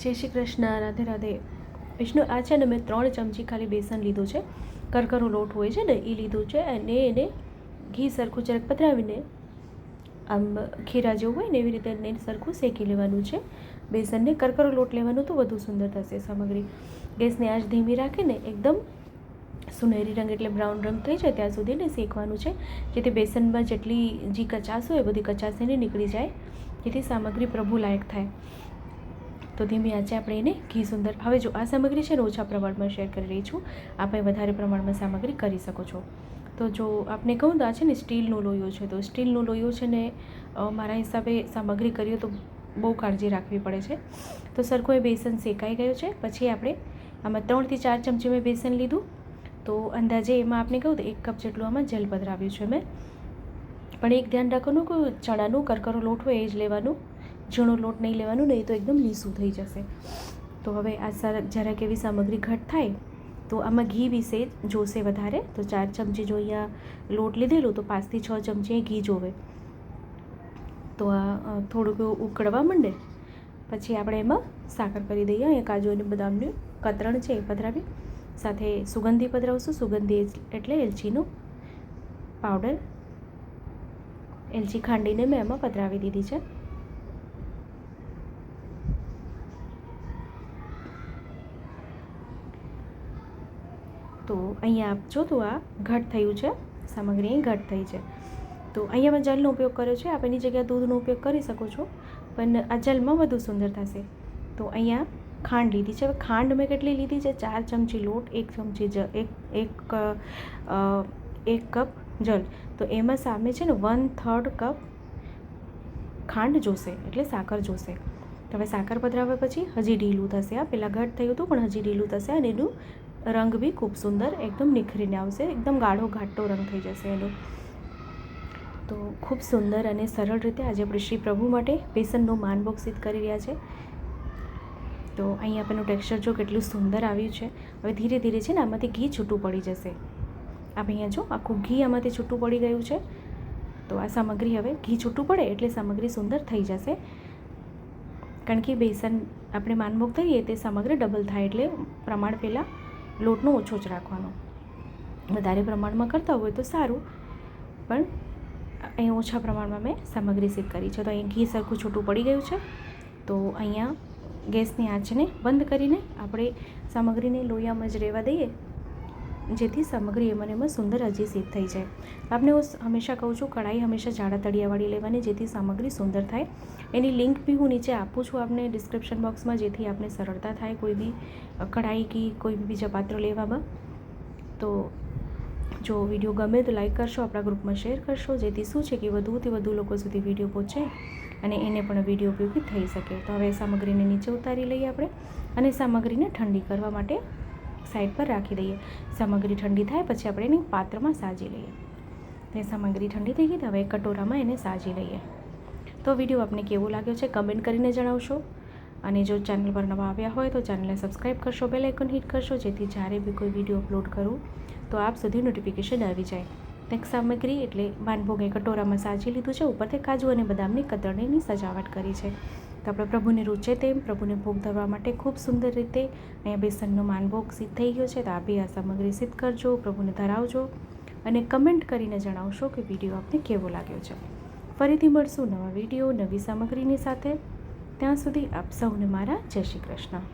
જય શ્રી કૃષ્ણ, રાધે રાધે. વિષ્ણુ, આ છે ને મેં 3 ચમચી ખાલી બેસન લીધું છે. કરકરો લોટ હોય છે ને એ લીધું છે, અને એને ઘી સરખું જરાક પધરાવીને આમ ખીરા જેવું હોય ને એવી રીતે એને સરખું શેકી લેવાનું છે. બેસનને કરકરો લોટ લેવાનું તો વધુ સુંદર થશે સામગ્રી. ગેસની આંચ ધીમી રાખીને એકદમ સુનેરી રંગ એટલે બ્રાઉન રંગ થઈ જાય ત્યાં સુધી એને શેકવાનું છે, જેથી બેસનમાં જેટલી જે કચાશ હોય એ બધી કચાશ એને નીકળી જાય, જેથી સામગ્રી પ્રભુ લાયક થાય. તો ધીમી આંચે આપણે એને ઘી સુંદર. હવે જો આ સામગ્રી છે ને ઓછા પ્રમાણમાં શેર કરી રહી છું, આપણે વધારે પ્રમાણમાં સામગ્રી કરી શકો છો. તો જો આપને કહું તો આ છે ને સ્ટીલનું લોયો છે, તો સ્ટીલનું લોયો છે ને મારા હિસાબે સામગ્રી કરીએ તો બહુ કાળજી રાખવી પડે છે. તો સરખું એ બેસન શેકાઈ ગયું છે. પછી આપણે આમાં 3 થી 4 ચમચી મેં બેસન લીધું, તો અંદાજે એમાં આપણે કહું તો 1 કપ જેટલું આમાં જલ પધરાવ્યું છે મેં. પણ એક ધ્યાન રાખવાનું કે ચણાનું કરકરો લોટ હોય એ જ લેવાનું, ઝીણો લોટ નહીં લેવાનું, નહીં તો એકદમ લીસું થઈ જશે. તો હવે આ જરાક એવી સામગ્રી ઘટ થાય તો આમાં ઘી વિશે જોશે વધારે, તો 4 ચમચી જો અહીંયા લોટ લીધેલું તો 5 થી 6 ચમચી ઘી જોવે. તો આ થોડુંક ઉકળવા માંડે પછી આપણે એમાં સાકર કરી દઈએ. અહીંયા કાજુ અને બદામનું કતરણ છે એ પધરાવી, સાથે સુગંધી પધરાવશું. સુગંધી એટલે એલચીનો પાવડર, એલચી ખાંડીને મેં એમાં પધરાવી દીધી છે. તો અહીંયા આપજો તો આ ઘટ થયું છે, સામગ્રી અહીં ઘટ થઈ છે. તો અહીંયા મેં જલનો ઉપયોગ કર્યો છે, આપ એની જગ્યાએ દૂધનો ઉપયોગ કરી શકો છો, પણ આ જલમાં વધુ સુંદર થશે. તો અહીંયા ખાંડ લીધી છે. હવે ખાંડ મેં કેટલી લીધી છે? 4 ચમચી લોટ, 1 ચમચી એક કપ જલ. તો એમાં સામે છે ને 1/3 કપ ખાંડ જોશે, એટલે સાકર જોશે. તો હવે સાકર પધરાવ્યા પછી હજી ઢીલું થશે. આ પહેલાં ઘટ થયું હતું પણ હજી ઢીલું થશે, અને એનું રંગ બી ખૂબ સુંદર એકદમ નિખરીને આવશે, એકદમ ગાઢો ઘાટો રંગ થઈ જશે એનો. તો ખૂબ સુંદર અને સરળ રીતે આજે આપણે શ્રી પ્રભુ માટે બેસનનો માનભોગ સિદ્ધ કરી રહ્યા છે. તો અહીં આપણનું ટેક્સચર જો કેટલું સુંદર આવ્યું છે. હવે ધીરે ધીરે છે ને આમાંથી ઘી છૂટું પડી જશે. આપણે અહીંયા જો આખું ઘી આમાંથી છૂટું પડી ગયું છે. તો આ સામગ્રી હવે ઘી છૂટું પડે એટલે સામગ્રી સુંદર થઈ જશે, કારણ કે બેસન આપણે માનભોગ થઈએ તે સામગ્રી ડબલ થાય, એટલે પ્રમાણ પહેલાં લોટનો ઓછો જ રાખવાનો. વધારે પ્રમાણમાં કરતા હોય તો સારું, પણ અહીં ઓછા પ્રમાણમાં મેં સામગ્રી સિદ્ધ કરી છે. તો અહીં ઘી સરખું છૂટું પડી ગયું છે. તો અહીંયા ગેસની આંચને બંધ કરીને આપણે સામગ્રીને લોયામાં જ રહેવા દઈએ, જેથી સામગ્રી એમાં સુંદર હજી સિદ્ધ થઈ જાય. આપણે હું હંમેશા કહું છું, કઢાઈ હંમેશા જાડા તળિયાવાળી લેવાની, જેથી સામગ્રી સુંદર થાય. એની લિંક બી હું નીચે આપું છું આપને ડિસ્ક્રિપ્શન બોક્સમાં, જેથી આપને સરળતા થાય કોઈ બી કઢાઈ કે કોઈ બી બીજા પાત્ર લેવામાં. તો જો વિડીયો ગમે તો લાઈક કરશો, આપણા ગ્રુપમાં શેર કરશો, જેથી શું છે કે વધુથી વધુ લોકો સુધી વિડીયો પહોંચે અને એને પણ વિડીયો ઉપયોગી થઈ શકે. તો હવે સામગ્રીને નીચે ઉતારી લઈએ આપણે, અને સામગ્રીને ઠંડી કરવા માટે સાઈડ પર રાખી દઈએ. સામગ્રી ઠંડી થાય પછી આપણે એને પાત્રમાં સાજી લઈએ. તે સામગ્રી ઠંડી થઈ ગઈ, હવે કટોરામાં એને સાજી લઈએ. તો વિડીયો આપને કેવો લાગ્યો છે કમેન્ટ કરીને જણાવશો, અને જો ચેનલ પર નવા આવ્યા હોય તો ચેનલને સબસ્ક્રાઈબ કરશો, બેલ આઇકન હિટ કરશો, જેથી જ્યારે બી કોઈ વિડીયો અપલોડ કરું તો આપ સુધી નોટિફિકેશન આવી જાય. નેક્સ્ટ સામગ્રી એટલે માનભોગ એ કટોરામાં સાજી લીધું છે, ઉપરથી કાજુ અને બદામની કતરણીની સજાવટ કરી છે. તો આપણે પ્રભુને રૂચે તેમ પ્રભુને ભોગ ધરવા માટે ખૂબ સુંદર રીતે અહીંયા બેસનનો માનભોગ સિદ્ધ થઈ ગયો છે. તો આપ આ સામગ્રી સિદ્ધ કરજો, પ્રભુને ધરાવજો, અને કમેન્ટ કરીને જણાવશો કે વિડીયો આપને કેવો લાગ્યો છે. ફરીથી મળશું નવા વિડીયો નવી સામગ્રીની સાથે. ત્યાં સુધી આપ સૌને મારા જય શ્રી કૃષ્ણ.